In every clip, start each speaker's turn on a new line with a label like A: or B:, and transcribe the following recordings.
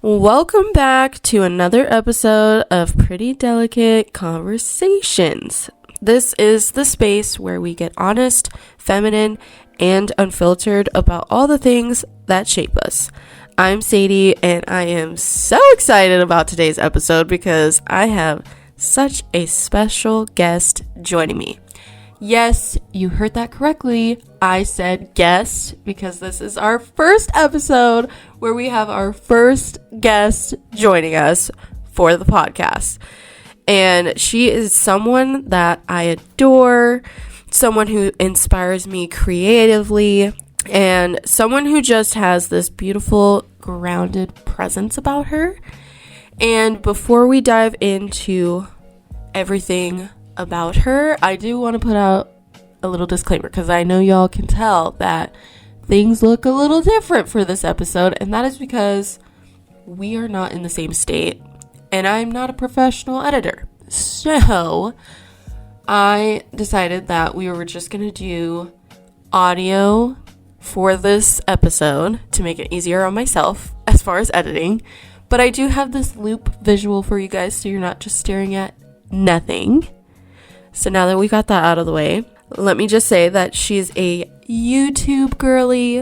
A: Welcome back to another episode of Pretty Delicate Conversations. This is the space where we get honest, feminine, and unfiltered about all the things that shape us. I'm Sadie, and I am so excited about today's episode because I have such a special guest joining me. Yes, you heard that correctly. I said guest because this is our first episode where we have our first guest joining us for the podcast. And she is someone that I adore, someone who inspires me creatively, and someone who just has this beautiful, grounded presence about her. And before we dive into everything about her, I do want to put out a little disclaimer because I know y'all can tell that things look a little different for this episode, and that is because we are not in the same state and I'm not a professional editor. So I decided that we were just going to do audio for this episode to make it easier on myself as far as editing, but I do have this loop visual for you guys so you're not just staring at nothing. So now that we got that out of the way, let me just say that she's a YouTube girly,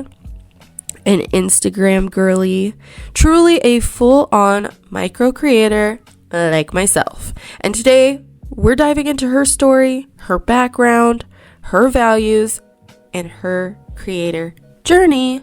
A: an Instagram girly, truly a full-on micro creator like myself. And today, we're diving into her story, her background, her values, and her creator journey.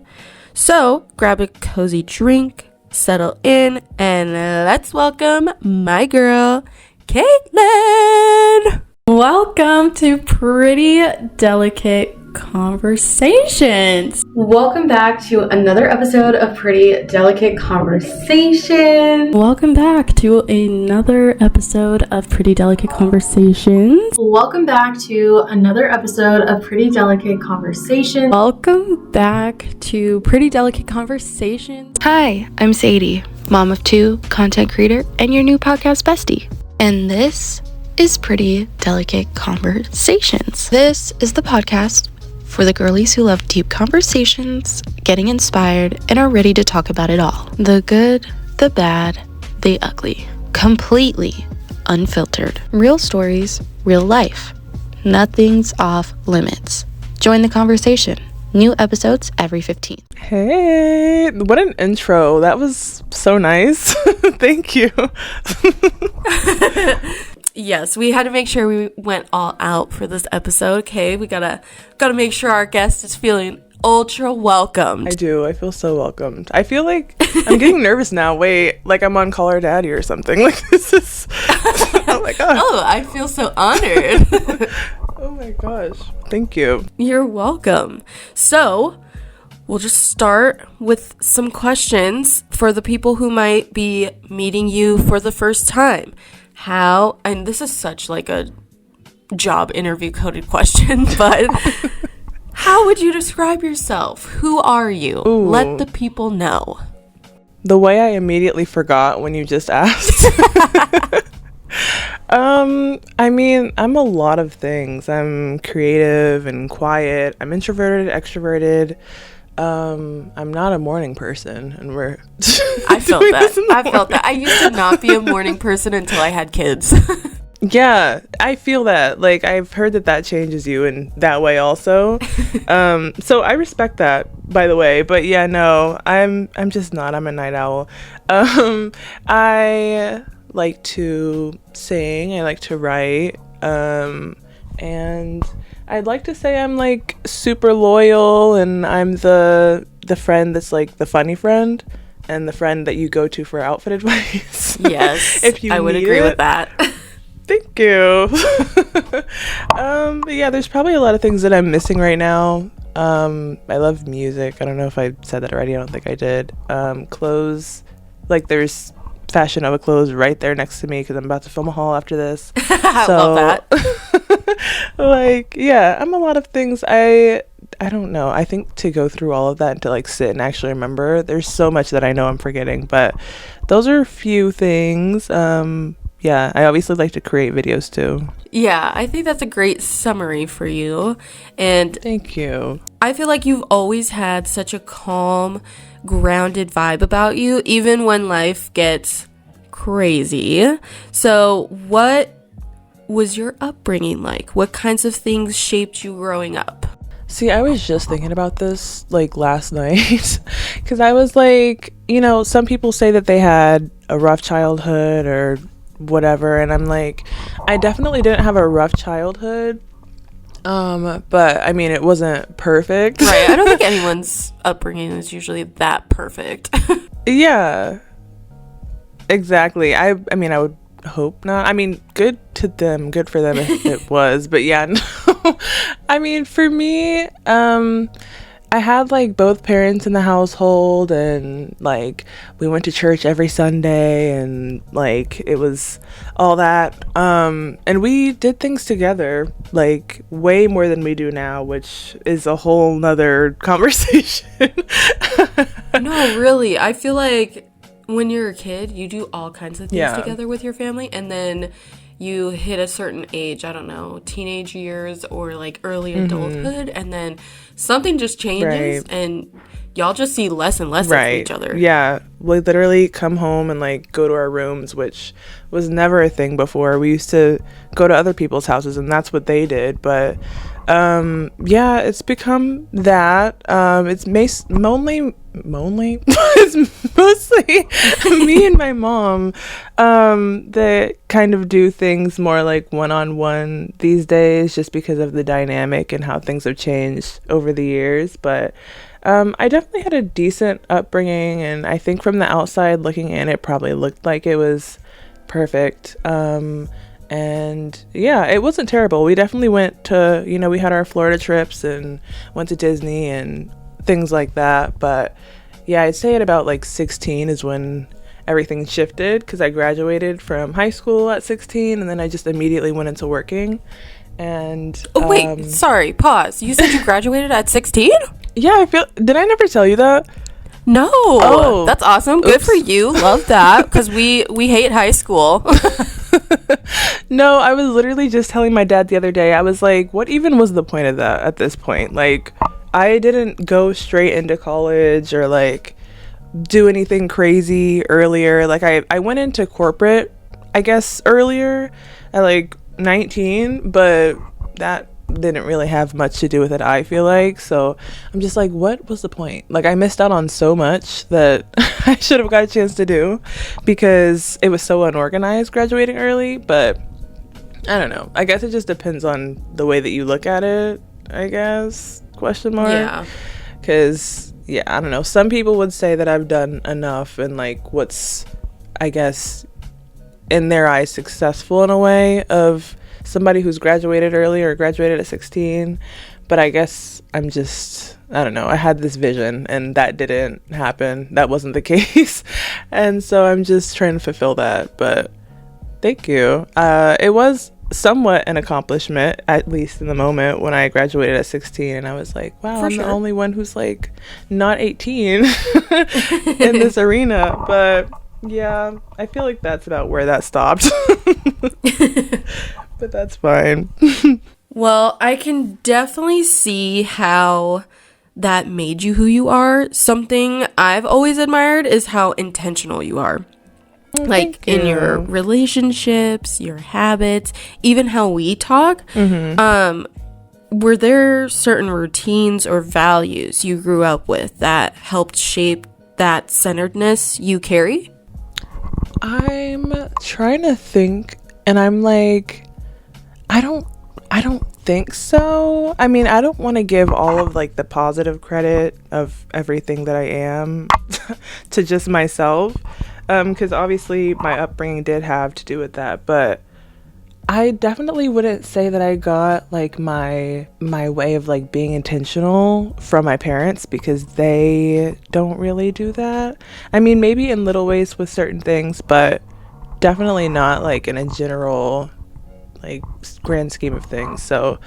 A: So grab a cozy drink, settle in, and let's welcome my girl, Kaytlyn! Welcome to Pretty Delicate Conversations. Welcome back to another episode of Pretty Delicate Conversations. Welcome back to another episode of Pretty Delicate Conversations. Welcome back to another episode of Pretty Delicate Conversations. Welcome back to Pretty Delicate Conversations.
B: Hi, I'm Sadie, mom of two, content creator, and your new podcast bestie. And this is Pretty Delicate Conversations. This is the podcast for the girlies who love deep conversations, getting inspired, and are ready to talk about it all. The good, the bad, the ugly. Completely unfiltered. Real stories, real life. Nothing's off limits. Join the conversation. New episodes every 15th.
C: Hey, what an intro. That was so nice. Thank you.
A: Yes, we had to make sure we went all out for this episode. Okay, we gotta make sure our guest is feeling ultra welcomed.
C: I do. I feel so welcomed. I feel like I'm getting nervous now. Wait, like I'm on Call Her Daddy or something. Like this is. Oh my gosh.
A: Oh, I feel so honored.
C: Oh my gosh. Thank you.
A: You're welcome. So, we'll just start with some questions for the people who might be meeting you for the first time. How, and this is such like a job interview coded question, but how would you describe yourself? Who are you?
C: Ooh.
A: Let the people know.
C: The way I immediately forgot when you just asked. I mean, I'm a lot of things. I'm creative and quiet. I'm introverted, extroverted. I'm not a morning person, and we're
A: I felt that. I used to not be a morning person until I had kids.
C: Yeah, I feel that. Like, I've heard that changes you in that way also. So I respect that, by the way. But yeah, no, I'm just not. I'm a night owl. I like to sing. I like to write. And I'd like to say I'm like super loyal, and I'm the friend that's like the funny friend and the friend that you go to for outfit advice.
A: Yes,
C: if you
A: I would agree with that.
C: Thank you. But yeah, there's probably a lot of things that I'm missing right now. I love music. I don't know if I said that already. I don't think I did. Clothes, like there's Fashion Nova clothes right there next to me because I'm about to film a haul after this.
A: I love that.
C: Like, yeah, I'm a lot of things. I don't know. I think to go through all of that and to like sit and actually remember, there's so much that I know I'm forgetting, but those are a few things. Yeah, I obviously like to create videos too.
A: Yeah, I think that's a great summary for you. And
C: thank you.
A: I feel like you've always had such a calm, grounded vibe about you, even when life gets crazy. So what was your upbringing like? What kinds of things shaped you growing up?
C: See, I was just thinking about this like last night because I was like, some people say that they had a rough childhood or whatever, and I'm like, I definitely didn't have a rough childhood, but I mean, it wasn't perfect.
A: Right. I don't think anyone's upbringing is usually that perfect.
C: Yeah, exactly. I mean, I would hope not. I mean, good to them, good for them if it was, but yeah, no. I mean, for me, I had like both parents in the household, and like we went to church every Sunday, and like it was all that, and we did things together like way more than we do now, which is a whole nother conversation.
A: No, really, I feel like when you're a kid, you do all kinds of things
C: Yeah.
A: together with your family, and then you hit a certain age, I don't know, teenage years or like early adulthood, and then something just changes,
C: Right.
A: and y'all just see less and less of each other.
C: Yeah, we literally come home and like go to our rooms, which was never a thing before. We used to go to other people's houses, and that's what they did. But yeah, it's become that. It's it's mostly me and my mom that kind of do things more like one-on-one these days, just because of the dynamic and how things have changed over the years. But I definitely had a decent upbringing, and I think from the outside looking in, it probably looked like it was perfect. And yeah, it wasn't terrible. We definitely went to, we had our Florida trips and went to Disney and things like that. But yeah, I'd say at about like 16 is when everything shifted, because I graduated from high school at 16, and then I just immediately went into working. And
A: Oh, wait, sorry, pause. You said you graduated at 16?
C: yeah, did I never tell you that?
A: No.
C: Oh.
A: That's awesome. Good for you. Love that, because we hate high school.
C: No, I was literally just telling my dad the other day. I was like, what even was the point of that at this point? Like, I didn't go straight into college or like do anything crazy earlier. Like I went into corporate, I guess, earlier at like 19, but that didn't really have much to do with it, I feel like. So I'm just like, what was the point? Like, I missed out on so much that I should have got a chance to do, because it was so unorganized graduating early. But I don't know, I guess it just depends on the way that you look at it, I guess, question mark.
A: Yeah.
C: Because yeah, I don't know, some people would say that I've done enough and like what's, I guess, in their eyes successful in a way of somebody who's graduated early or graduated at 16. But I guess I'm just, I don't know, I had this vision and that didn't happen. That wasn't the case. And so I'm just trying to fulfill that. But thank you. It was somewhat an accomplishment, at least in the moment when I graduated at 16, and I was like, wow,
A: For
C: I'm
A: sure.
C: the only one who's like not 18 in this arena. But yeah, I feel like that's about where that stopped. But that's fine.
A: Well, I can definitely see how that made you who you are. Something I've always admired is how intentional you are. Like
C: Thank
A: in your
C: you.
A: relationships, your habits, even how we talk.
C: Mm-hmm.
A: Were there certain routines or values you grew up with that helped shape that centeredness you carry?
C: I'm trying to think, and I'm like, I don't think so. I mean, I don't want to give all of like the positive credit of everything that I am to just myself, because obviously my upbringing did have to do with that. But I definitely wouldn't say that I got like my way of like being intentional from my parents, because they don't really do that. I mean, maybe in little ways with certain things, but definitely not like in a general like grand scheme of things. So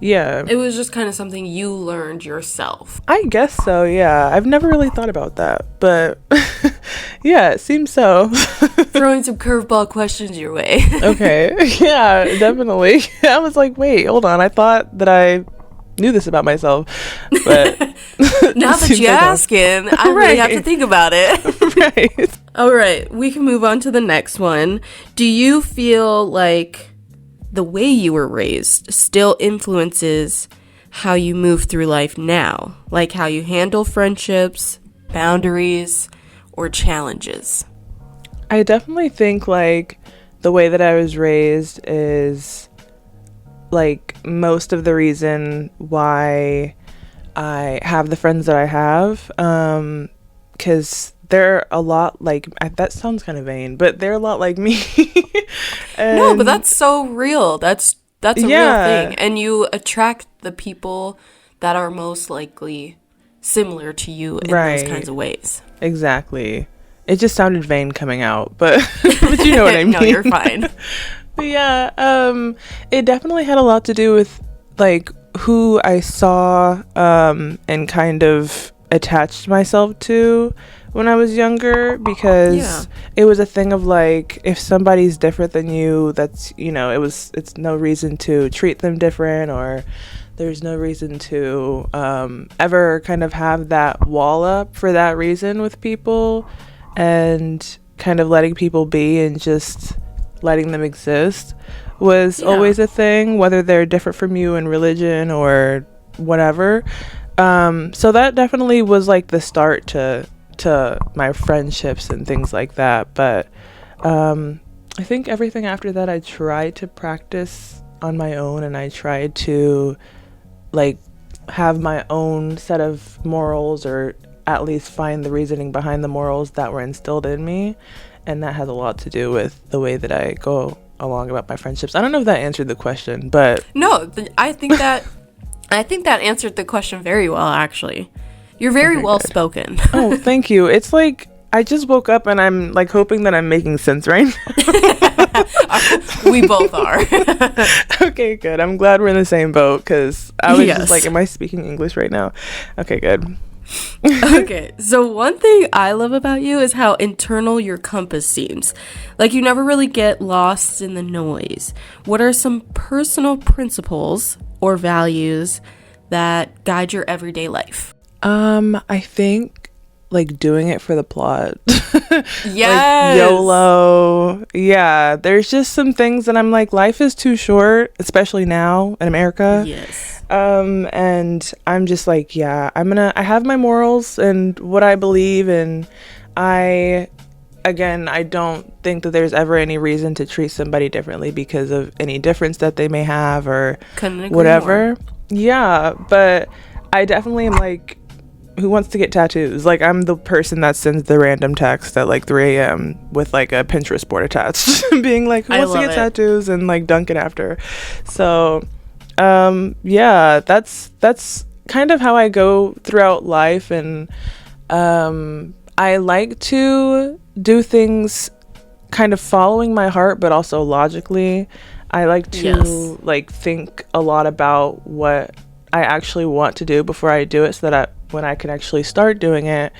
C: yeah,
A: It was just kind of something you learned yourself.
C: I guess so. Yeah, I've never really thought about that, but yeah, it seems so.
A: Throwing some curveball questions your way.
C: Okay. Yeah, definitely. I was like, wait, hold on, I thought that I knew this about myself, but
A: now that you're asking, I really have to think about it.
C: Right.
A: All right, we can move on to the next one. Do you feel like the way you were raised still influences how you move through life now? Like how you handle friendships, boundaries, or challenges?
C: I definitely think like the way that I was raised is like most of the reason why I have the friends that I have, because they're a lot like, that sounds kind of vain, but they're a lot like me.
A: No, but that's so real. That's a real thing. And you attract the people that are most likely similar to you in those kinds of ways.
C: Exactly. It just sounded vain coming out, but but you know what I mean.
A: No, you're fine.
C: But yeah, it definitely had a lot to do with like who I saw and kind of attached myself to when I was younger, because it was a thing of like, if somebody's different than you, that's, you know, it's no reason to treat them different, or there's no reason to ever kind of have that wall up for that reason with people, and kind of letting people be and just letting them exist was always a thing, whether they're different from you in religion or whatever. So that definitely was like the start to my friendships and things like that. But I think everything after that I tried to practice on my own, and I tried to like have my own set of morals, or at least find the reasoning behind the morals that were instilled in me. And that has a lot to do with the way that I go along about my friendships. I don't know if that answered the question, but
A: no, I think that answered the question very well, actually. You're very well spoken.
C: Oh, thank you. It's like I just woke up and I'm like hoping that I'm making sense right now.
A: We both are.
C: Okay, good. I'm glad we're in the same boat, because I was just like, am I speaking English right now? Okay, good.
A: Okay, so one thing I love about you is how internal your compass seems. Like you never really get lost in the noise. What are some personal principles or values that guide your everyday life?
C: I think like doing it for the plot.
A: Yes.
C: Like YOLO. Yeah, there's just some things that I'm like, life is too short, especially now in America.
A: Yes.
C: And I'm just like, yeah, I have my morals and what I believe, and I don't think that there's ever any reason to treat somebody differently because of any difference that they may have or whatever. More. Yeah, but I definitely am like, who wants to get tattoos? Like, I'm the person that sends the random text at like 3 a.m. with like a Pinterest board attached, being like, who wants to get tattoos, and like dunk it after. So yeah, that's kind of how I go throughout life. And I like to do things kind of following my heart, but also logically. I like to like think a lot about what I actually want to do before I do it, so that when I can actually start doing it,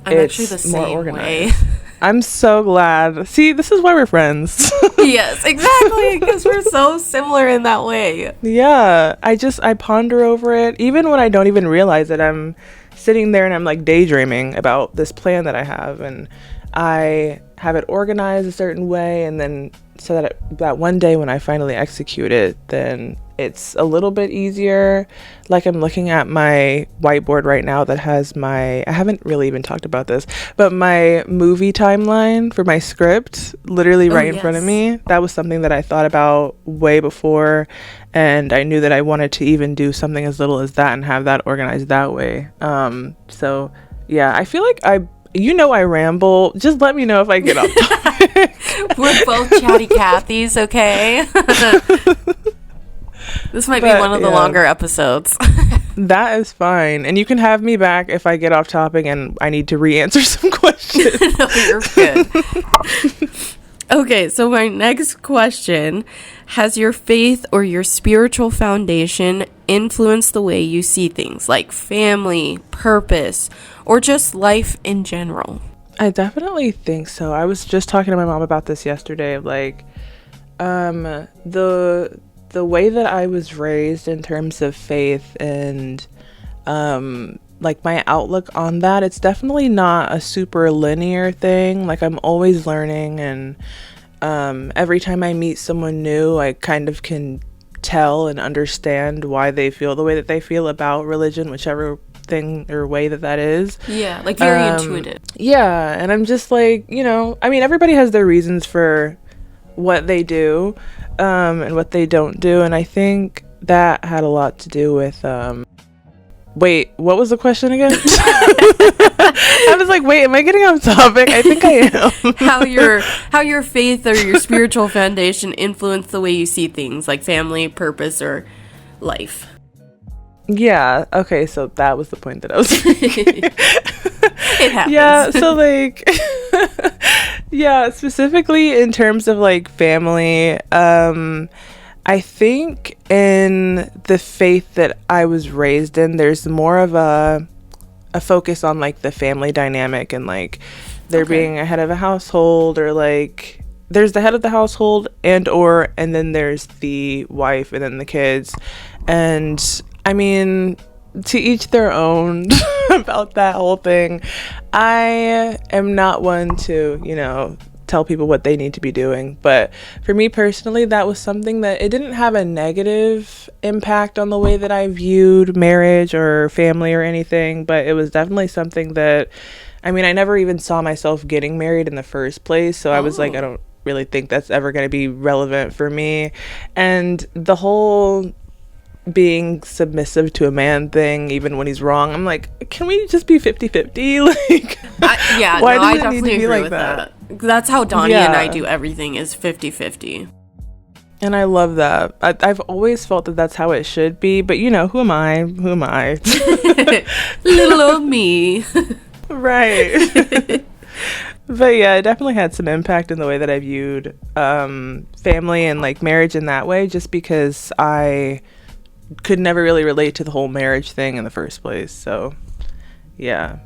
C: it's more organized. I'm so glad. See, this is why we're friends.
A: Yes, exactly, because we're so similar in that way.
C: Yeah, I ponder over it, even when I don't even realize that I'm sitting there and I'm like daydreaming about this plan that I have, and I have it organized a certain way, and then so that one day when I finally execute it, then it's a little bit easier. Like, I'm looking at my whiteboard right now that has I haven't really even talked about this, but my movie timeline for my script literally in front of me. That was something that I thought about way before, and I knew that I wanted to even do something as little as that and have that organized that way. So yeah, I feel like I ramble. Just let me know if I get off topic.
A: We're both chatty Cathys, okay? This might be one of the longer episodes.
C: That is fine. And you can have me back if I get off topic and I need to re-answer some questions.
A: No, you're good. Okay, so my next question: has your faith or your spiritual foundation influenced the way you see things, like family, purpose, or just life in general?
C: I definitely think so. I was just talking to my mom about this yesterday. Like, the way that I was raised in terms of faith and like my outlook on that, it's definitely not a super linear thing. Like I'm always learning, and every time I meet someone new, I kind of can tell and understand why they feel the way that they feel about religion, whichever thing or way that is.
A: Yeah, like very intuitive.
C: Yeah, and I'm just like, I mean, everybody has their reasons for what they do and what they don't do, and I think that had a lot to do with wait, what was the question again? I was like, wait, am I getting off topic? I think I am.
A: how your faith or your spiritual foundation influence the way you see things, like family, purpose, or life.
C: Yeah, okay, so that was the point that I was making.
A: It happens.
C: Yeah, so like yeah, specifically in terms of like family, I think in the faith that I was raised in, there's more of a focus on like the family dynamic and like there being a head of a household, or like there's the head of the household and then there's the wife and then the kids. And I mean, to each their own about that whole thing. I am not one to, tell people what they need to be doing, but for me personally, that was something that it didn't have a negative impact on the way that I viewed marriage or family or anything, but it was definitely something that, I mean, I never even saw myself getting married in the first place, so I was like, I don't really think that's ever going to be relevant for me. And the whole being submissive to a man thing, even when he's wrong, I'm like, can we just be 50-50? Like, why does it need to be like that?
A: That's how Donnie and I do everything, is 50-50.
C: And I love that. I've always felt that that's how it should be, but who am I?
A: Little old me.
C: Right. But yeah, it definitely had some impact in the way that I viewed family and like marriage in that way, just because I could never really relate to the whole marriage thing in the first place. So yeah.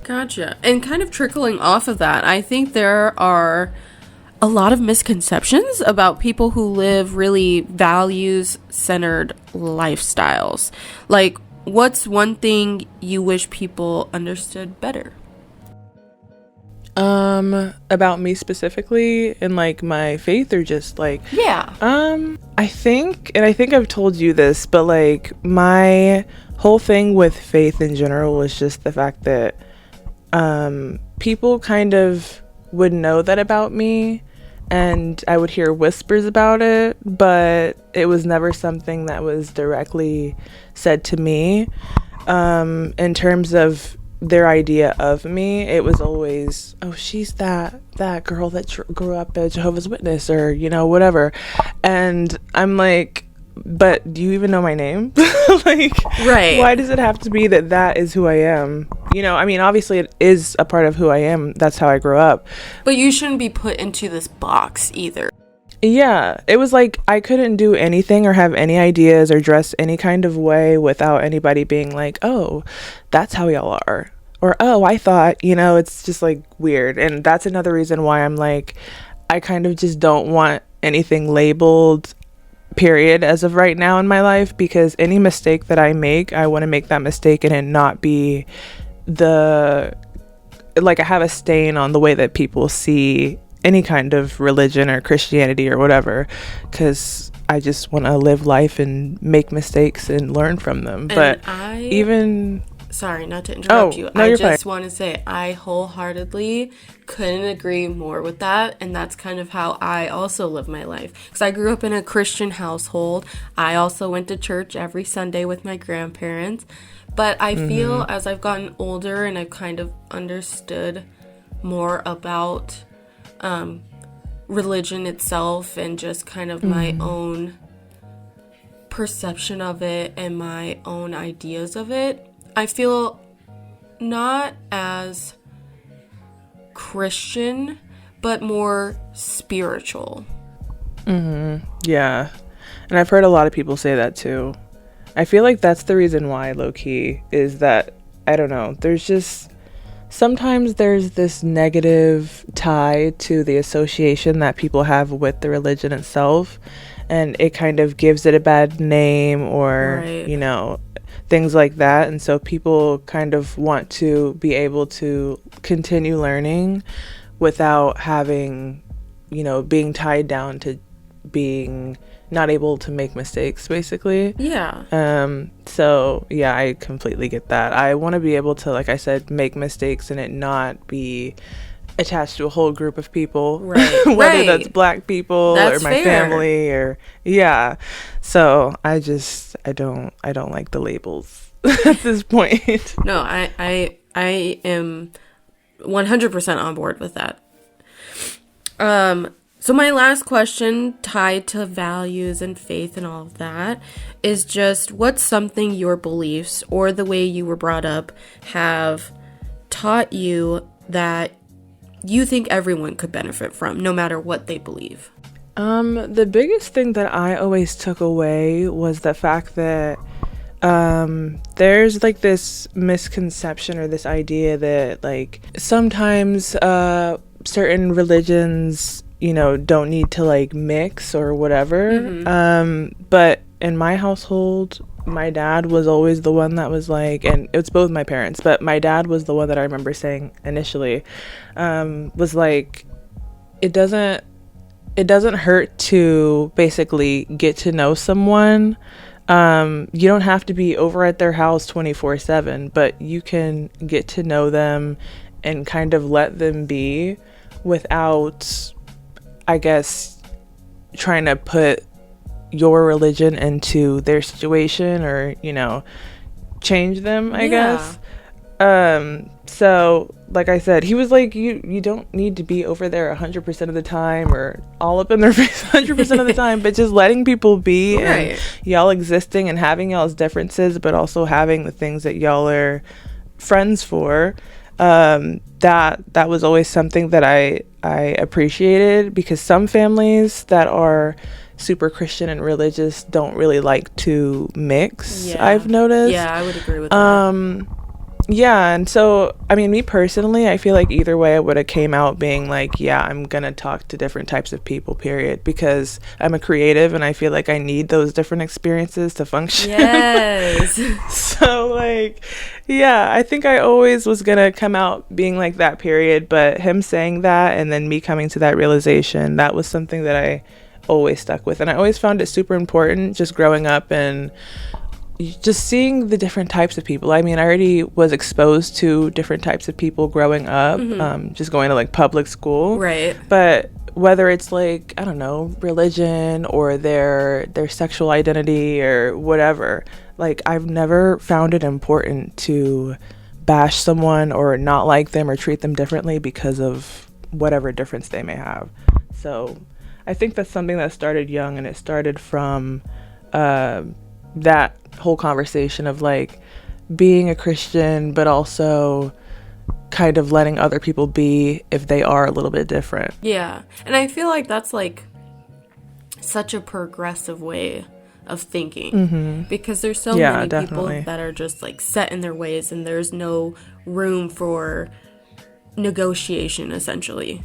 A: Gotcha. And kind of trickling off of that, I think there are a lot of misconceptions about people who live really values-centered lifestyles. Like, what's one thing you wish people understood better?
C: About me specifically and like my faith, or just like I think I've told you this, but like my whole thing with faith in general was just the fact that people kind of would know that about me, and I would hear whispers about it, but it was never something that was directly said to me. In terms of their idea of me, it was always, oh, she's that girl that grew up a Jehovah's Witness, or whatever. And I'm like, but do you even know my name? Like, right, why does it have to be that is who I am? I mean, obviously it is a part of who I am. That's how I grew up,
A: but you shouldn't be put into this box either.
C: Yeah, it was like I couldn't do anything or have any ideas or dress any kind of way without anybody being like, oh, that's how y'all are. Or, oh, I thought, it's just like weird. And that's another reason why I'm like, I kind of just don't want anything labeled, period, as of right now in my life, because any mistake that I make, I want to make that mistake and it not be I have a stain on the way that people see any kind of religion or Christianity or whatever, because I just want to live life and make mistakes and learn from them. But
A: sorry, not to interrupt you.
C: No,
A: I
C: just
A: fine. Want to say I wholeheartedly couldn't agree more with that, and that's kind of how I also live my life. Because I grew up in a Christian household. I also went to church every Sunday with my grandparents. But I feel as I've gotten older and I've kind of understood more about religion itself and just kind of my own perception of it and my own ideas of it, I feel not as Christian, but more spiritual.
C: Yeah. And I've heard a lot of people say that too. I feel like that's the reason why, low-key, is that, I don't know, sometimes there's this negative tie to the association that people have with the religion itself. and it kind of gives it a bad name, or
A: Right.
C: you know, things like that. And so people kind of want to be able to continue learning without having, you know, being tied down to being not able to make mistakes, basically.
A: Yeah.
C: So yeah, I completely get that. I want to be able to, like I said, make mistakes and it not be attached to a whole group of people,
A: Right.
C: whether
A: Right.
C: that's black people
A: That's
C: or my
A: fair.
C: family, or yeah. So I don't like the labels at this point.
A: No, I am 100% on board with that. So my last question, tied to values and faith and all of that, is just what's something your beliefs or the way you were brought up have taught you that you think everyone could benefit from, no matter what they believe?
C: The biggest thing that I always took away was the fact that there's like this misconception or this idea that like sometimes certain religions, you know, don't need to like mix or whatever. But in my household, my dad was always the one that was like, and it's both my parents, but my dad was the one that I remember saying initially, was like, it doesn't hurt to basically get to know someone. You don't have to be over at their house 24/7, but you can get to know them and kind of let them be without, I guess, trying to put your religion into their situation or, you know, change them, I guess. So like I said, he was like, you don't need to be over there 100% of the time or all up in their face 100% of the time, but just letting people be,
A: Right.
C: and y'all existing and having y'all's differences, but also having the things that y'all are friends for. That was always something that I appreciated, because some families that are super Christian and religious don't really like to mix.
A: Yeah.
C: I've noticed.
A: Yeah, I would agree with that.
C: Yeah, and so I mean, me personally, I feel like either way it would have came out being like, yeah, I'm gonna talk to different types of people, period, because I'm a creative and I feel like I need those different experiences to function.
A: Yes.
C: So like, yeah, I think I always was gonna come out being like that, period. But him saying that and then me coming to that realization, that was something that I always stuck with, and I always found it super important just growing up and just seeing the different types of people. I mean, I already was exposed to different types of people growing up, just going to like public school,
A: Right.
C: but whether it's like, I don't know, religion or their sexual identity or whatever, like I've never found it important to bash someone or not like them or treat them differently because of whatever difference they may have. So I think that's something that started young, and it started from that whole conversation of like being a Christian, but also kind of letting other people be if they are a little bit different.
A: Yeah. And I feel like that's like such a progressive way of thinking, because there's so many
C: definitely.
A: people that are just like set in their ways, and there's no room for negotiation, essentially.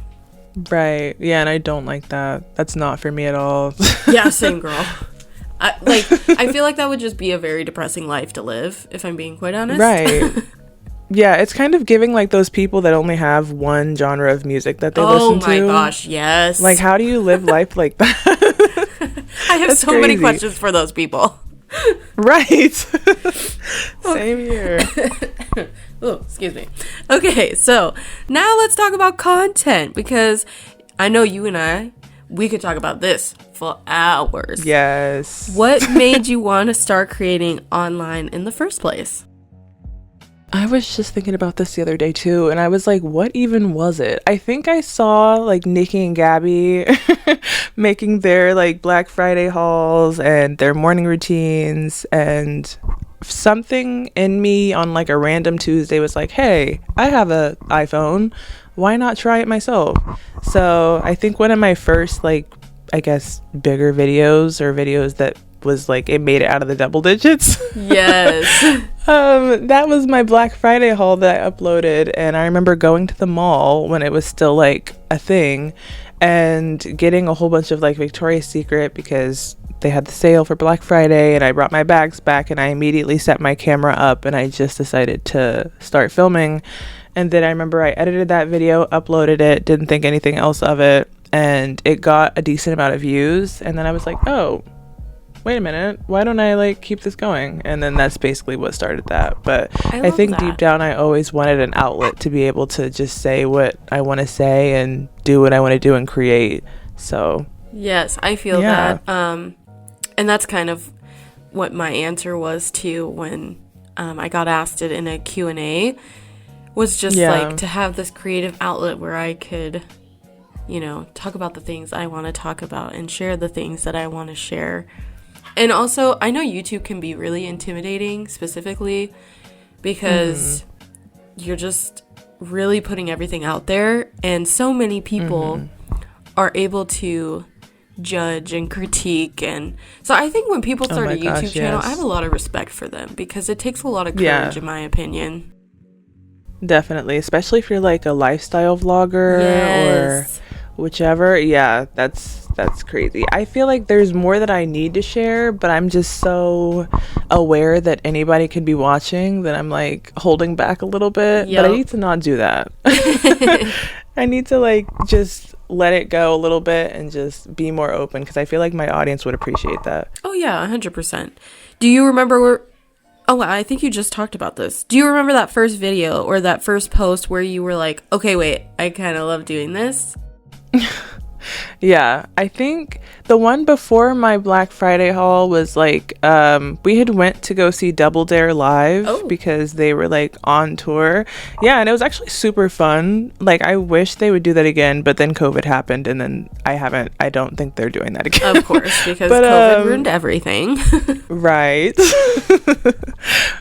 C: Right. Yeah, and I don't like that. That's not for me at all.
A: Yeah, same girl. I feel like that would just be a very depressing life to live, if I'm being quite honest.
C: Right. Yeah, it's kind of giving like those people that only have one genre of music that they listen to.
A: Oh my gosh, yes.
C: Like, how do you live life like that?
A: I have
C: That's
A: so many
C: crazy.
A: questions for those people.
C: Right. Same here.
A: Oh, excuse me. Okay, so now let's talk about content, because I know you and we could talk about this for hours.
C: Yes.
A: What made you want to start creating online in the first place?
C: I was just thinking about this the other day too, and I was like, what even was it? I think I saw like Nikki and Gabby making their like Black Friday hauls and their morning routines, and something in me on like a random Tuesday was like, hey, I have an iPhone, why not try it myself? So I think one of my first like, I guess, bigger videos, or videos that was like, it made it out of the double digits.
A: Yes.
C: That was my Black Friday haul that I uploaded, and I remember going to the mall when it was still like a thing, and getting a whole bunch of like Victoria's Secret because they had the sale for Black Friday, and I brought my bags back, and I immediately set my camera up, and I just decided to start filming. And then I remember I edited that video, uploaded it, didn't think anything else of it, and it got a decent amount of views. And then I was like, oh, wait a minute, why don't I like keep this going? And then that's basically what started that. But I think that deep down I always wanted an outlet to be able to just say what I want to say and do what I want to do and create. So
A: yes, I feel that. And that's kind of what my answer was too when I got asked it in a Q&A, was just like to have this creative outlet where I could, you know, talk about the things I want to talk about and share the things that I want to share. And also, I know YouTube can be really intimidating, specifically because you're just really putting everything out there, and so many people are able to judge and critique. And so I think when people start a YouTube channel, I have a lot of respect for them because it takes a lot of courage, in my opinion.
C: Definitely, especially if you're like a lifestyle vlogger or whichever. Yeah, that's crazy. I feel like there's more that I need to share, but I'm just so aware that anybody could be watching that I'm like holding back a little bit. But I need to not do that. I need to like just let it go a little bit and just be more open, because I feel like my audience would appreciate that.
A: Oh yeah, 100%. Do you remember I think you just talked about this. Do you remember that first video or that first post where you were like, okay, wait, I kind of love doing this?
C: Yeah, I think the one before my Black Friday haul was like we had went to go see Double Dare live because they were like on tour. Yeah, and it was actually super fun. Like I wish they would do that again, but then COVID happened, and then I don't think they're doing that again.
A: Of course, because COVID ruined everything.
C: Right.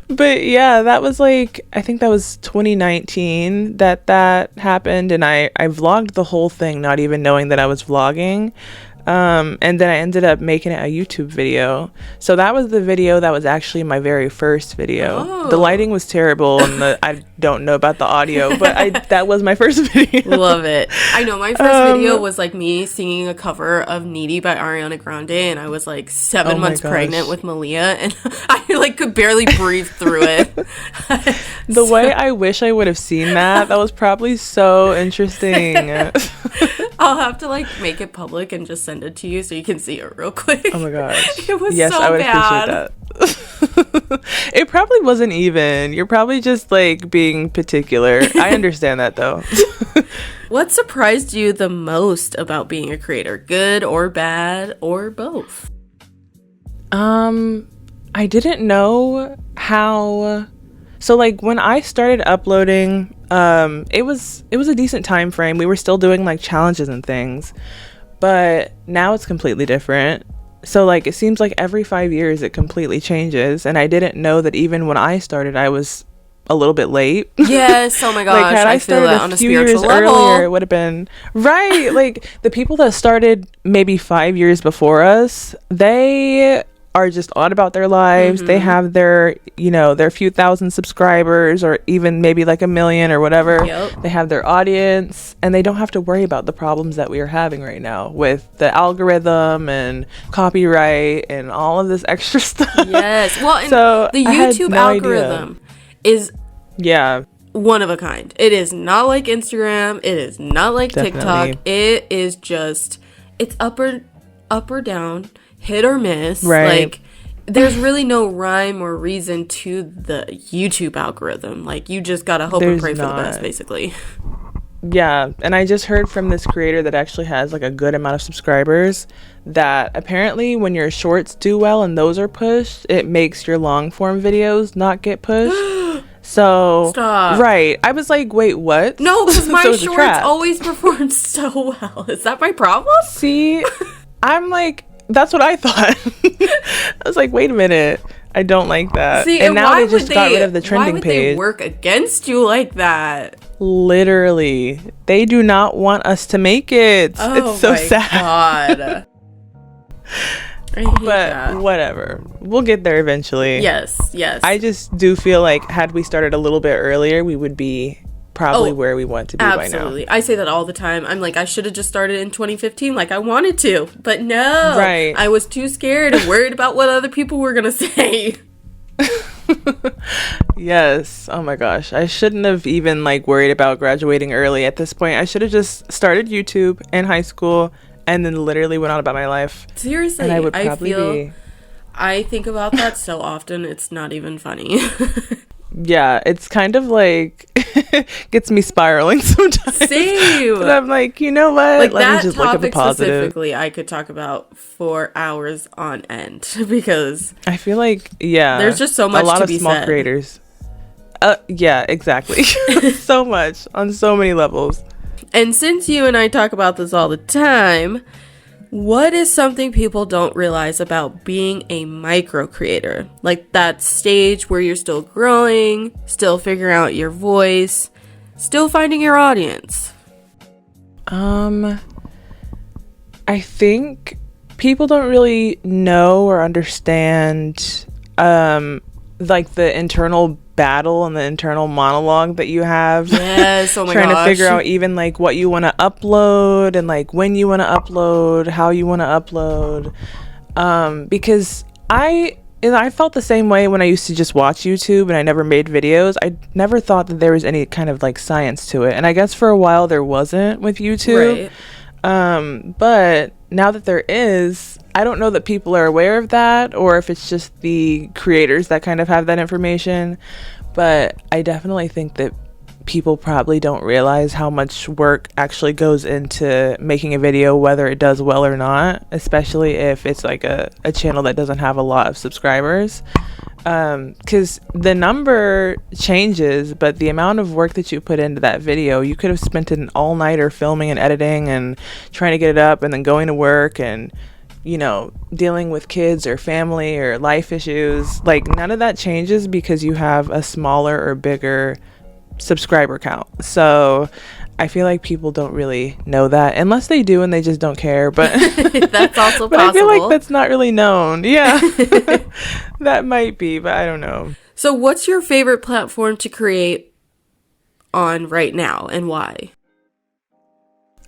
C: But yeah, that was like, I think that was 2019 that happened, and I vlogged the whole thing not even knowing that I was vlogging. And then I ended up making it a YouTube video. So that was the video that was actually my very first video. The lighting was terrible, and I don't know about the audio, but that was my first video.
A: Love it. I know my first video was like me singing a cover of Needy by Ariana Grande, and I was like 7 months pregnant with Malia, and I like could barely breathe through it.
C: The way I wish I would have seen that was probably so interesting.
A: I'll have to like make it public and just send it to you so you can see it real quick.
C: Oh my gosh.
A: It was
C: yes,
A: so
C: I would
A: bad.
C: Appreciate that. It probably wasn't even. You're probably just like being particular. I understand that though.
A: What surprised you the most about being a creator? Good or bad or both?
C: I didn't know how. So like when I started uploading, it was a decent time frame. We were still doing like challenges and things, but now it's completely different. So like it seems like every 5 years it completely changes, and I didn't know that even when I started I was a little bit late.
A: Yes, oh my gosh.
C: Like had I
A: feel that
C: started a few years earlier, it would have been right. Like the people that started maybe 5 years before us, they are just on about their lives. They have their, their few thousand subscribers, or even maybe like 1 million or whatever. They have their audience, and they don't have to worry about the problems that we are having right now with the algorithm and copyright and all of this extra stuff.
A: Yes. Well, and
C: so
A: the YouTube algorithm is one of a kind. It is not like Instagram. It is not like TikTok. It is just, it's up or down, hit or miss.
C: Right.
A: Like there's really no rhyme or reason to the YouTube algorithm. Like you just gotta hope and pray for the best, basically.
C: Yeah, and I just heard from this creator that actually has like a good amount of subscribers that apparently when your shorts do well and those are pushed, it makes your long form videos not get pushed. So
A: stop.
C: Right, I was like, wait, what?
A: No, because my shorts always perform so well. Is that my problem?
C: See, I'm like, that's what I thought. I was like, wait a minute, I don't like that.
A: See,
C: and now they just got rid of the trending page. Why would
A: they work against you like that?
C: Literally, they do not want us to make it. It's so sad.
A: God.
C: But that. Whatever, we'll get there eventually.
A: Yes.
C: I just do feel like had we started a little bit earlier, we would be probably where we want to be by now.
A: Absolutely. I say that all the time. I'm like, I should have just started in 2015 like I wanted to. But no.
C: Right.
A: I was too scared and worried about what other people were going to say.
C: Yes. Oh my gosh. I shouldn't have even like worried about graduating early at this point. I should have just started YouTube in high school and then literally went on about my life.
A: Seriously.
C: And I would probably
A: I think about that so often, it's not even funny.
C: Yeah, it's kind of like gets me spiraling sometimes.
A: Same.
C: But I'm like, you know what?
A: Like
C: Let me
A: that
C: just look at the
A: topic
C: positive.
A: specifically, I could talk about for hours on end because
C: I feel like, yeah,
A: there's just so much
C: a lot
A: to
C: of
A: be
C: small
A: said.
C: creators. Yeah, exactly. So much on so many levels.
A: And since you and I talk about this all the time, what is something people don't realize about being a micro creator? Like that stage where you're still growing, still figuring out your voice, still finding your audience.
C: I think people don't really know or understand like the internal battle and the internal monologue that you have.
A: Yes, oh my
C: trying
A: gosh.
C: to figure out even like what you want to upload and like when you want to upload, how you want to upload. Because I felt the same way when I used to just watch YouTube and I never made videos. I never thought that there was any kind of like science to it. And I guess for a while there wasn't with YouTube.
A: Right.
C: But now that there is, I don't know that people are aware of that or if it's just the creators that kind of have that information. But I definitely think that people probably don't realize how much work actually goes into making a video, whether it does well or not, especially if it's like a channel that doesn't have a lot of subscribers. Because the number changes, but the amount of work that you put into that video, you could have spent an all-nighter filming and editing and trying to get it up and then going to work and, you know, dealing with kids or family or life issues. Like, none of that changes because you have a smaller or bigger subscriber count. So I feel like people don't really know that unless they do and they just don't care. But
A: that's also
C: but
A: possible.
C: I feel like that's not really known. Yeah. That might be, but I don't know.
A: So what's your favorite platform to create on right now and why?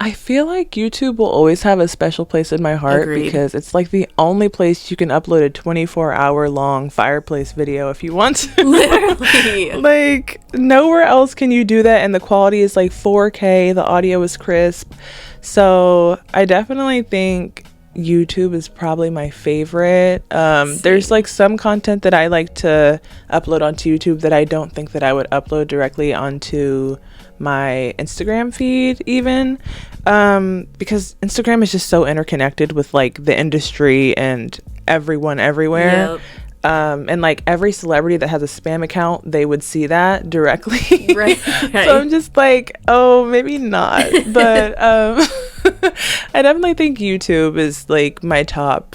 C: I feel like YouTube will always have a special place in my heart.
A: Agreed.
C: Because it's like the only place you can upload a 24-hour long fireplace video if you want to.
A: Literally.
C: Like nowhere else can you do that, and the quality is like 4K, the audio is crisp. So I definitely think YouTube is probably my favorite. There's like some content that I like to upload onto YouTube that I don't think that I would upload directly onto my Instagram feed even, because Instagram is just so interconnected with like the industry and everyone everywhere.
A: Yep.
C: And like every celebrity that has a spam account, they would see that directly.
A: Right.
C: So I'm just like, oh, maybe not. But I definitely think YouTube is like my top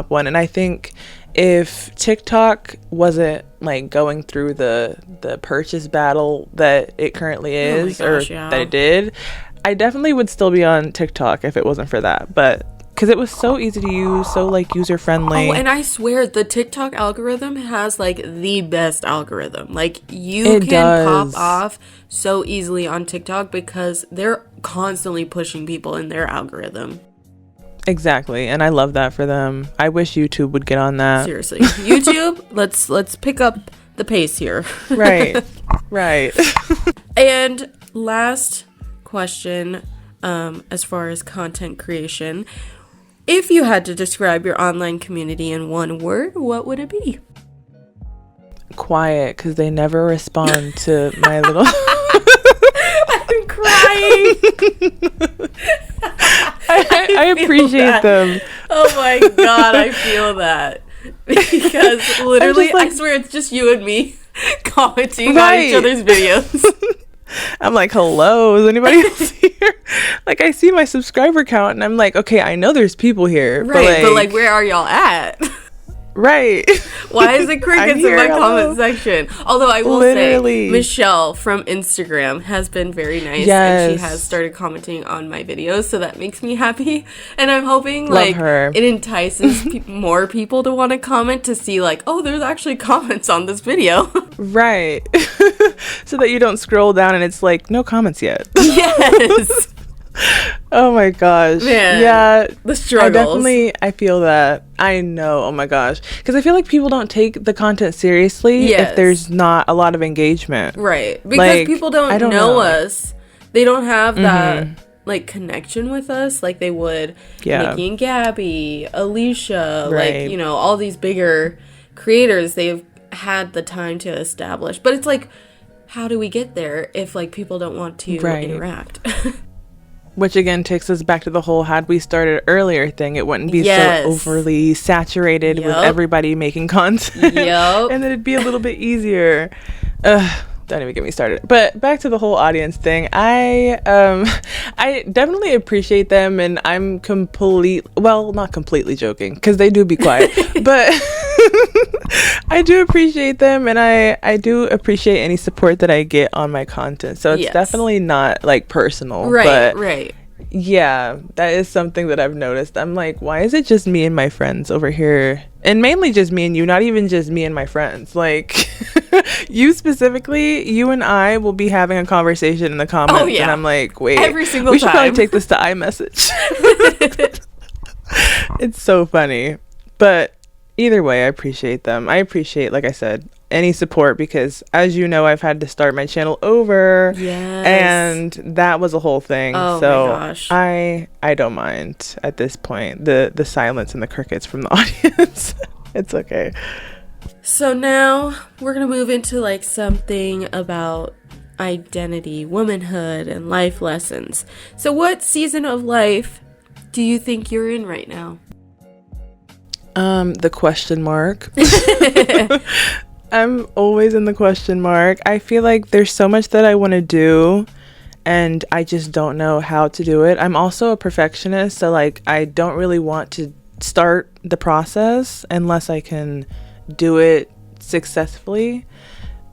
C: one. And I think if TikTok wasn't like going through the purchase battle that it currently is, that it did, I definitely would still be on TikTok if it wasn't for that. But because it was so easy to use, so like user friendly.
A: Oh, and I swear the TikTok algorithm has like the best algorithm. Like you can pop off so easily on TikTok because they're constantly pushing people in their algorithm.
C: Exactly, and I love that for them. I wish YouTube would get on that.
A: Seriously, YouTube, let's pick up the pace here.
C: Right.
A: And last question, as far as content creation, if you had to describe your online community in one word, what would it be?
C: Quiet, because they never respond to my little...
A: I'm crying.
C: I appreciate them.
A: Oh my god, I feel that. Because literally,
C: like,
A: I swear it's just you and me commenting on each other's videos.
C: I'm like, hello, is anybody else here? Like, I see my subscriber count and I'm like, okay, I know there's people here.
A: Right, but like where are y'all at?
C: Right.
A: Why is it crickets in my comment section? Although I will
C: Literally.
A: say, Michelle from Instagram has been very nice.
C: Yes.
A: And she has started commenting on my videos, so that makes me happy. And I'm hoping,
C: Love her.
A: it entices more people to want to comment to see, oh, there's actually comments on this video.
C: Right. So that you don't scroll down and it's no comments yet.
A: Yes.
C: Oh my gosh.
A: Man,
C: yeah,
A: the struggles.
C: I feel that. I know. Oh my gosh, because I feel like people don't take the content seriously if there's not a lot of engagement,
A: right? Because people don't know us. They don't have that connection with us like they would Nikki and Gabby, Alicia,
C: right.
A: All these bigger creators. They've had the time to establish, but it's how do we get there if people don't want to interact?
C: Which again takes us back to the whole had we started earlier thing, it wouldn't be so overly saturated with everybody making content. And then it'd be a little bit easier. Don't even get me started. But back to the whole audience thing. I definitely appreciate them, and I'm not completely joking, because they do be quiet. But I do appreciate them, and I do appreciate any support that I get on my content. So it's definitely not personal.
A: Right.
C: Yeah, that is something that I've noticed. I'm why is it just me and my friends over here? And mainly just me and you, not even just me and my friends. You specifically, you and I will be having a conversation in the comments. Oh, yeah. And I'm wait,
A: every single time.
C: We should probably take this to iMessage. It's so funny. But either way, I appreciate them. I appreciate, like I said, any support, because as you know, I've had to start my channel over.
A: Yes.
C: And that was a whole thing.
A: Oh
C: so
A: my gosh.
C: I don't mind at this point the silence and the crickets from the audience. It's okay.
A: So now we're gonna move into something about identity, womanhood, and life lessons. So what season of life do you think you're in right now?
C: The question mark. I'm always in the question mark. I feel like there's so much that I want to do, and I just don't know how to do it. I'm also a perfectionist, so I don't really want to start the process unless I can do it successfully.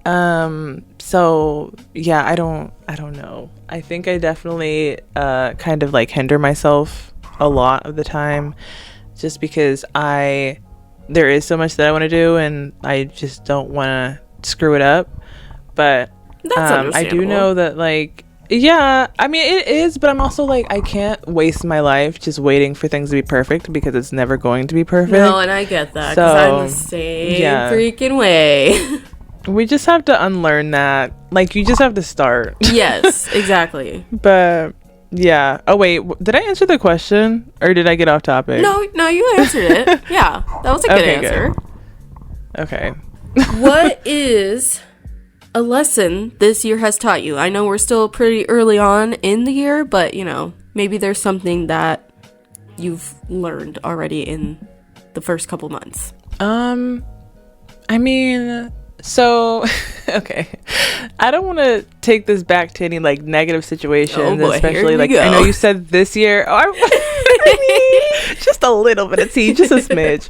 C: So yeah, I don't know. I think I definitely kind of hinder myself a lot of the time, just because there is so much that I want to do, and I just don't want to screw it up. But
A: that's
C: I do know that yeah, I mean it is, but I'm also I can't waste my life just waiting for things to be perfect, because it's never going to be perfect.
A: No, and I get that, because I'm the same freaking way.
C: We just have to unlearn that. You just have to start.
A: Yes, exactly.
C: But yeah. Oh wait, did I answer the question, or did I get off topic?
A: No, you answered it. Yeah, that was a good answer.
C: Good. Okay.
A: What is a lesson this year has taught you? I know we're still pretty early on in the year, but maybe there's something that you've learned already in the first couple months.
C: I mean, so okay, I don't want to take this back to any negative situations.
A: Oh boy,
C: especially
A: here we go.
C: I know you said this year. I mean, just a little bit of tea, just a smidge.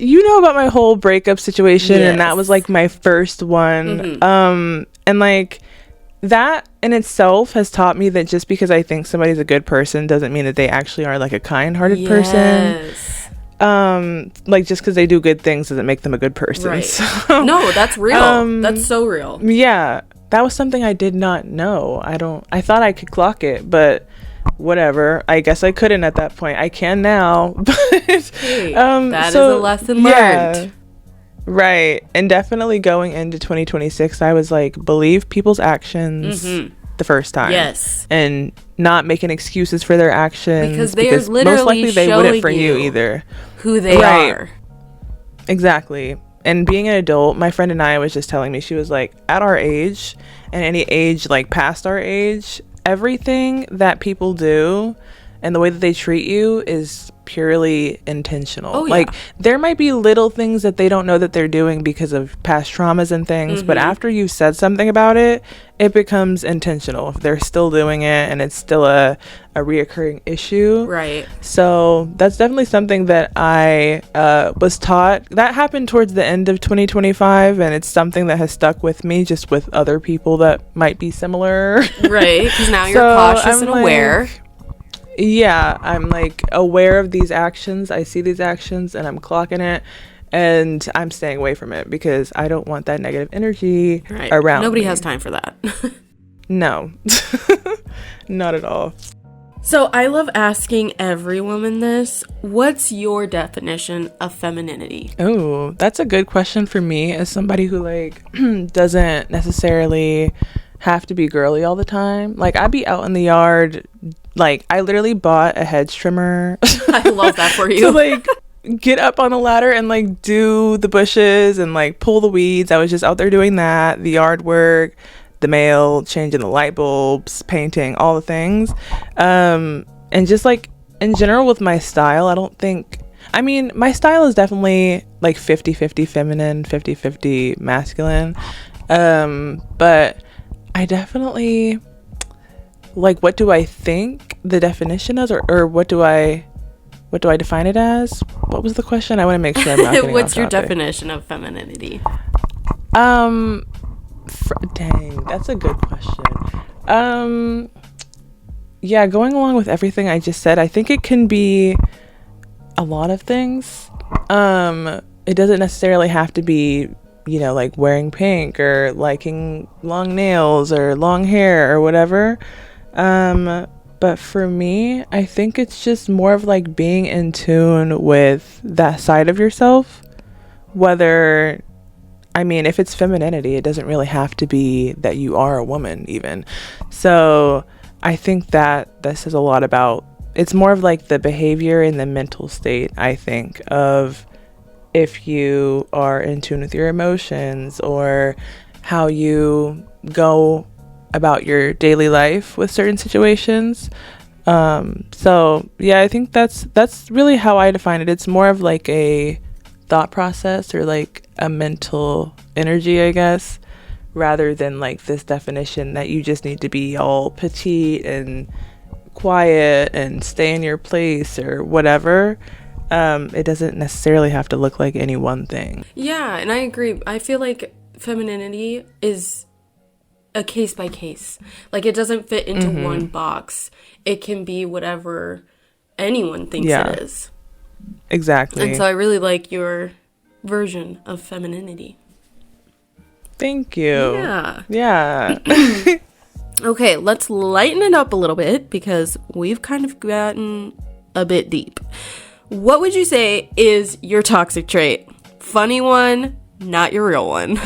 C: You know about my whole breakup situation, and that was my first one. And that in itself has taught me that just because I think somebody's a good person doesn't mean that they actually are a kind-hearted person. Just because they do good things doesn't make them a good person.
A: Right.
C: So,
A: no, that's real. That's so real.
C: Yeah, that was something I did not know. I thought I could clock it, but whatever. I guess I couldn't at that point. I can now. But
A: hey, that is a lesson learned.
C: Right. And definitely going into 2026, I was believe people's actions the first time.
A: Yes.
C: And not making excuses for their actions,
A: because they are literally
C: most likely they wouldn't for you either.
A: Who they are.
C: Exactly. And being an adult, my friend and I was just telling me, she was at our age and any age past our age, everything that people do and the way that they treat you is purely intentional.
A: Oh, yeah.
C: Like, there might be little things that they don't know that they're doing because of past traumas and things, but after you've said something about it, it becomes intentional. If they're still doing it and it's still a reoccurring issue.
A: Right.
C: So that's definitely something that I was taught. That happened towards the end of 2025, and it's something that has stuck with me, just with other people that might be similar.
A: Right, because now you're cautious and aware.
C: Yeah, I'm like aware of these actions. I see these actions and I'm clocking it, and I'm staying away from it because I don't want that negative energy around
A: Nobody
C: me.
A: has time for that.
C: No, not at all.
A: So I love asking every woman this. What's your definition of femininity?
C: Oh, that's a good question for me as somebody who like doesn't necessarily have to be girly all the time. Like, I'd be out in the yard. Like, I literally bought a hedge trimmer.
A: I love that for you.
C: To like get up on the ladder and like do the bushes and like pull the weeds. I was just out there doing that, the yard work, the mail, changing the light bulbs, painting, all the things. And just like in general with my style, I mean, my style is definitely like 50-50 feminine, 50-50 masculine. But I definitely, like, what do I think the definition is, or what do I define it as? What was the question? I want to make sure I'm not getting
A: What's
C: off
A: your
C: topic.
A: definition of femininity?
C: Dang, that's a good question. Yeah, going along with everything I just said, I think it can be a lot of things. It doesn't necessarily have to be, like wearing pink or liking long nails or long hair or whatever. But for me, I think it's just more of like being in tune with that side of yourself. If it's femininity, it doesn't really have to be that you are a woman even. So I think that says a lot about, it's more of like the behavior and the mental state, I think, of if you are in tune with your emotions or how you go about your daily life with certain situations. So yeah, I think that's really how I define it. It's more of like a thought process or like a mental energy, I guess, rather than like this definition that you just need to be all petite and quiet and stay in your place or whatever. It doesn't necessarily have to look like any one thing.
A: Yeah, and I agree. I feel like femininity is a case by case. Like, it doesn't fit into one box. It can be whatever anyone thinks it is.
C: Exactly.
A: And so I really like your version of femininity.
C: Thank you.
A: Yeah. Okay, let's lighten it up a little bit because we've kind of gotten a bit deep. What would you say is your toxic trait? Funny one, not your real one.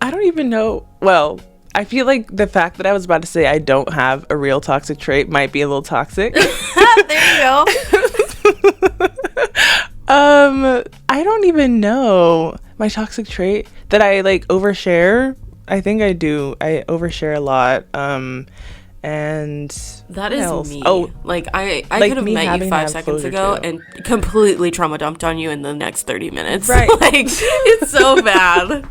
C: I don't even know. Well, I feel like the fact that I was about to say I don't have a real toxic trait might be a little toxic.
A: There you go.
C: I don't even know my toxic trait that I like overshare. I think I do. I overshare a lot. And
A: that is
C: else?
A: me.
C: Oh,
A: like I
C: like
A: could have met you 5 seconds ago and completely trauma dumped on you in the next 30 minutes.
C: Right.
A: Like, it's so bad.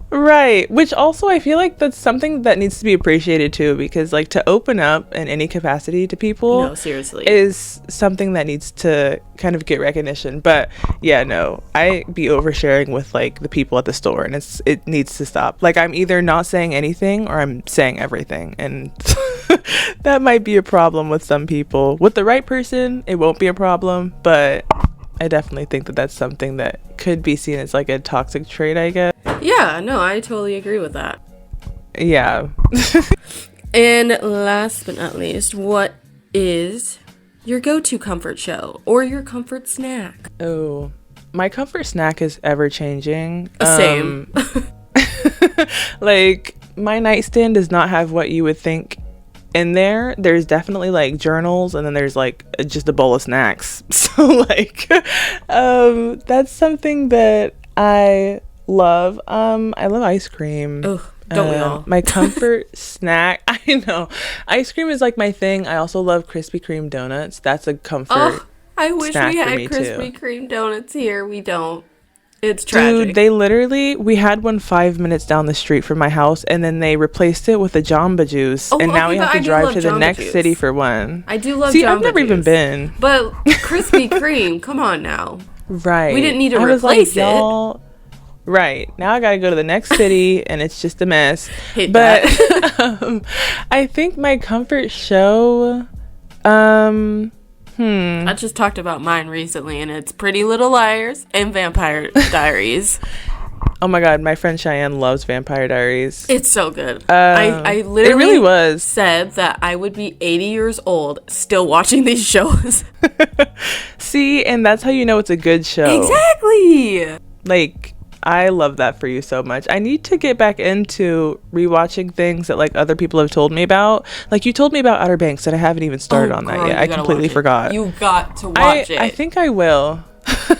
C: Right. Which also I feel like that's something that needs to be appreciated too, because like to open up in any capacity to people,
A: no, seriously,
C: is something that needs to kind of get recognition. But yeah, no, I be oversharing with like the people at the store, and it needs to stop. Like, I'm either not saying anything or I'm saying everything, and that might be a problem with some people. With the right person, it won't be a problem, but I definitely think that that's something that could be seen as like a toxic trait, I guess.
A: Yeah, no, I totally agree with that.
C: Yeah.
A: And last but not least, what is your go-to comfort show or your comfort snack?
C: Oh, my comfort snack is ever changing.
A: Same.
C: Like, my nightstand does not have what you would think in there. There's definitely like journals, and then there's like just a bowl of snacks. So like that's something that I love. I love ice cream.
A: Ugh, Don't we all?
C: My comfort snack. I know. Ice cream is like my thing. I also love Krispy Kreme donuts. That's a comfort.
A: Oh, I wish we had Krispy Kreme donuts here. We don't. It's tragic.
C: Dude, we had one 5 minutes down the street from my house, and then they replaced it with a Jamba Juice, and now we have to drive to the next city for one.
A: I do love Jamba
C: See, I've never
A: Juice.
C: even been.
A: But Krispy Kreme, come on now.
C: Right.
A: We didn't need to replace it.
C: Right. Now I got to go to the next city, and it's just a mess.
A: Hate
C: but
A: that.
C: I think my comfort show...
A: I just talked about mine recently, and it's Pretty Little Liars and Vampire Diaries.
C: Oh my god, my friend Cheyenne loves Vampire Diaries.
A: It's so good. I literally
C: it really was.
A: said that I would be 80 years old still watching these shows.
C: See, and that's how you know it's a good show.
A: Exactly.
C: Like, I love that for you so much. I need to get back into rewatching things that like other people have told me about. Like you told me about Outer Banks and I haven't even started on that yet. I completely forgot.
A: You got to watch it.
C: I think I will.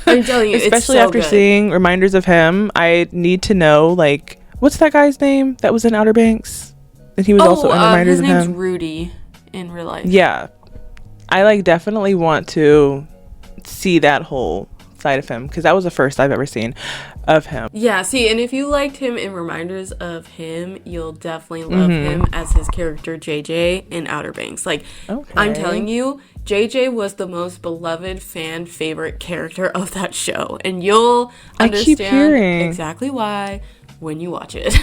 A: I'm telling you,
C: especially
A: it's so
C: after
A: good.
C: seeing Reminders of Him. I need to know like what's that guy's name that was in Outer Banks? And he was also in Reminders of Him.
A: His name's Rudy in real life.
C: Yeah. I like definitely want to see that whole side of him because that was the first I've ever seen of him.
A: Yeah, see, and if you liked him in Reminders of Him, you'll definitely love him as his character JJ in Outer Banks. Like, okay. I'm telling you, JJ was the most beloved fan favorite character of that show, and you'll understand exactly why when you watch it.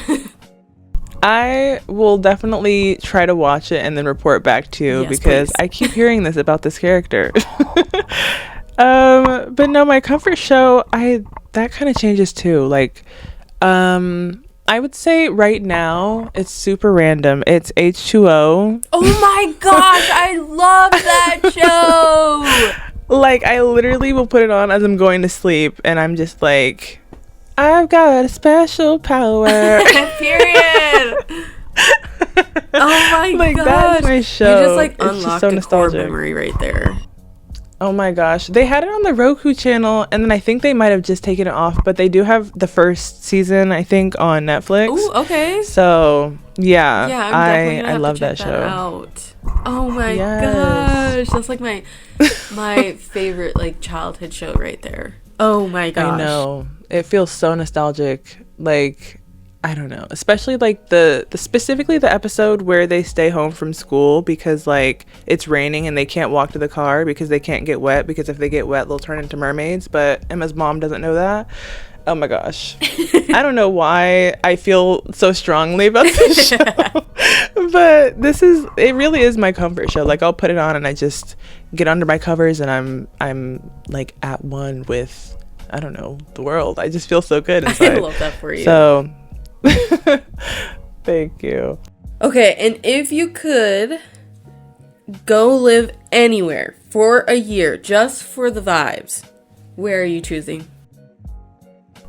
C: I will definitely try to watch it and then report back to you because I keep hearing this about this character. But no, my comfort show, that kind of changes too. Like, I would say right now it's super random. It's H2O.
A: Oh my gosh, I love that show.
C: Like, I literally will put it on as I'm going to sleep, and I'm just like, I've got a special power.
A: Period. Oh my
C: like,
A: gosh.
C: That's my show.
A: You just like
C: it's
A: unlocked
C: just so
A: a
C: nostalgic.
A: core memory right there.
C: Oh my gosh. They had it on the Roku channel, and then I think they might have just taken it off, but they do have the first season, I think, on Netflix.
A: Ooh, okay.
C: So, yeah,
A: I'm definitely gonna
C: I
A: have
C: love
A: to check
C: that show.
A: Out. Oh my gosh. That's like my favorite like childhood show right there. Oh my gosh.
C: I know. It feels so nostalgic. Like, I don't know, especially like the specifically the episode where they stay home from school because like it's raining and they can't walk to the car because they can't get wet, because if they get wet they'll turn into mermaids, but Emma's mom doesn't know that. Oh my gosh. I don't know why I feel so strongly about this show. But it really is my comfort show. Like, I'll put it on and I just get under my covers and I'm like at one with, I don't know, the world. I just feel so good inside.
A: I love that for you.
C: So thank you.
A: Okay, and if you could go live anywhere for a year just for the vibes, where are you choosing?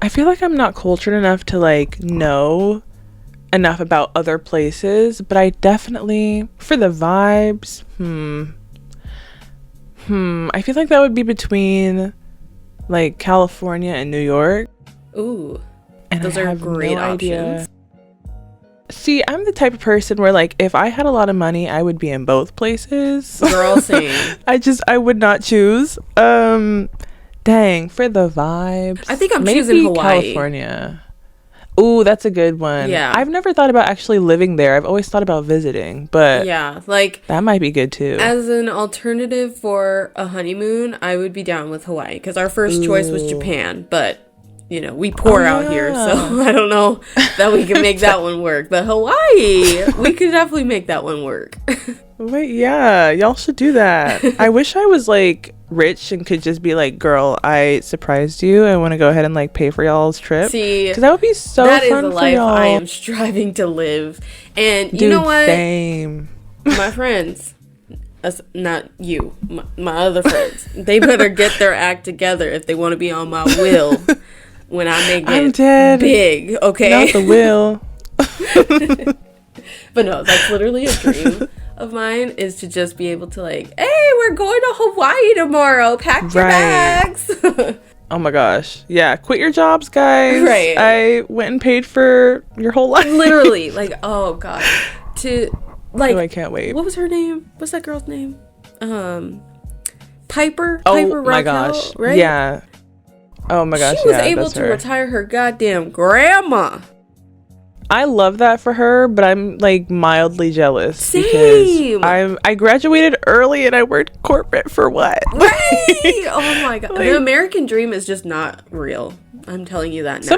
C: I feel like I'm not cultured enough to like know enough about other places, but I definitely, for the vibes, I feel like that would be between like California and New York.
A: Ooh.
C: And
A: those are great options.
C: See, I'm the type of person where like if I had a lot of money, I would be in both places.
A: Girl, same.
C: I would not choose. Dang, for the vibes.
A: I think I'm
C: maybe
A: choosing Hawaii.
C: California. Ooh, that's a good one.
A: Yeah.
C: I've never thought about actually living there. I've always thought about visiting, but
A: yeah, like
C: that might be good too.
A: As an alternative for a honeymoon, I would be down with Hawaii because our first choice was Japan, but you know, we pour out here, so I don't know that we can make that one work. But Hawaii, we could definitely make that one work.
C: Wait, yeah, y'all should do that. I wish I was like rich and could just be like, girl, I surprised you. I want to go ahead and like pay for y'all's trip.
A: See,
C: because that would be so
A: that
C: fun
A: is the
C: for
A: life
C: y'all.
A: I am striving to live. And
C: Dude,
A: you know what?
C: Same.
A: My friends, not you, my other friends, they better get their act together if they want to be on my will when I make it big. Okay,
C: not the will.
A: But no, that's literally a dream of mine, is to just be able to like, hey, we're going to Hawaii tomorrow, pack your bags.
C: Oh my gosh. Yeah, quit your jobs, guys.
A: Right.
C: I went and paid for your whole life.
A: Literally, like, oh god.
C: I can't wait.
A: What was her name? What's that girl's name? Piper
C: Oh
A: Raquel,
C: my gosh.
A: right?
C: Yeah. Oh my gosh.
A: She was
C: yeah,
A: able
C: that's
A: to
C: her.
A: retire her goddamn grandma.
C: I love that for her, but I'm like mildly jealous.
A: Same.
C: Because I graduated early and I worked corporate for what?
A: Right. Oh my god. The American dream is just not real. I'm telling you that now.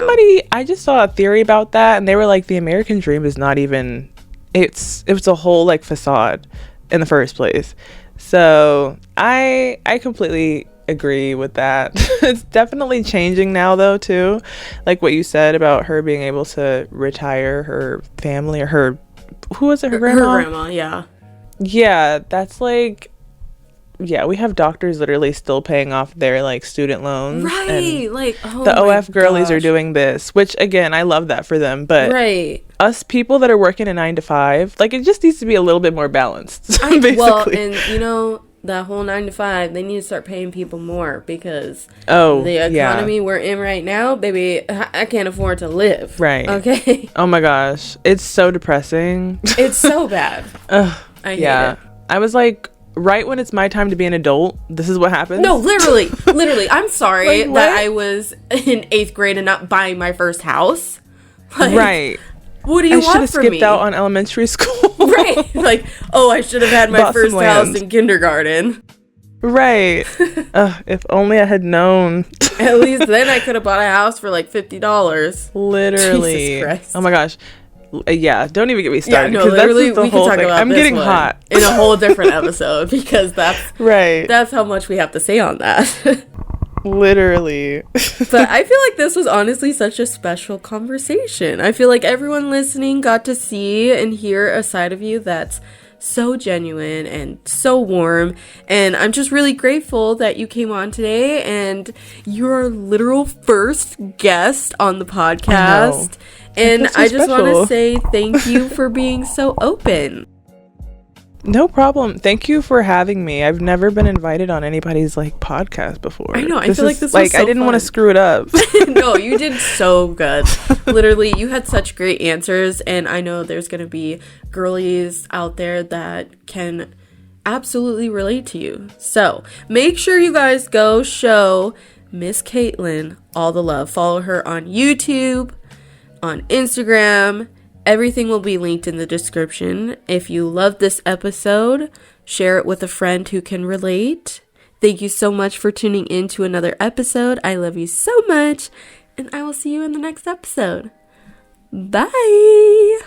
C: I just saw a theory about that, and they were like, the American dream is not even. It was a whole like facade in the first place. So I completely agree with that. It's definitely changing now though too, like what you said about her being able to retire her family, or her, who was it, her grandma?
A: Her grandma,
C: yeah, that's like, yeah, we have doctors literally still paying off their like student loans,
A: right,
C: and
A: like, oh,
C: the
A: my
C: OF girlies are
A: gosh.
C: doing this, which again, I love that for them, but
A: Right.
C: us people that are working a 9 to 5, like, it just needs to be a little bit more balanced. Basically.
A: Well, and you know, that whole 9 to 5, they need to start paying people more, because the economy we're in right now, baby, I can't afford to live.
C: Right.
A: Okay.
C: Oh my gosh, it's so depressing.
A: It's so bad. I hate it.
C: I was like, right when it's my time to be an adult, this is what happens.
A: No, literally. I'm sorry
C: Like,
A: that
C: what?
A: I was in 8th grade and not buying my first house. Like,
C: Right.
A: What do you
C: I should
A: want
C: have
A: from
C: skipped
A: me?
C: out on elementary school.
A: Right. Like, oh, I should have had my
C: Bought some
A: first house
C: land.
A: in kindergarten.
C: Right. If only I had known.
A: At least then I could have bought a house for like $50.
C: Literally.
A: Jesus Christ.
C: Oh my gosh. Yeah, don't even get me started.
A: Yeah, no,
C: 'cause that's
A: literally,
C: just the
A: we can
C: whole
A: talk
C: thing.
A: about
C: I'm
A: this
C: getting
A: one
C: hot.
A: in a whole different episode, because
C: Right.
A: that's how much we have to say on that.
C: Literally.
A: But I feel like this was honestly such a special conversation. I feel like everyone listening got to see and hear a side of you that's so genuine and so warm, and I'm just really grateful that you came on today, and you're our literal first guest on the podcast. And
C: so
A: I just want to
C: special.
A: say thank you for being so open.
C: No problem. Thank you for having me. I've never been invited on anybody's like podcast before.
A: I know. I feel like this was
C: like,
A: so
C: I didn't want to
A: fun.
C: screw it up.
A: No, you did so good. Literally, you had such great answers, and I know there's going to be girlies out there that can absolutely relate to you. So make sure you guys go show Miss Kaytlyn all the love. Follow her on YouTube, on Instagram. Everything will be linked in the description. If you loved this episode, share it with a friend who can relate. Thank you so much for tuning in to another episode. I love you so much, and I will see you in the next episode. Bye!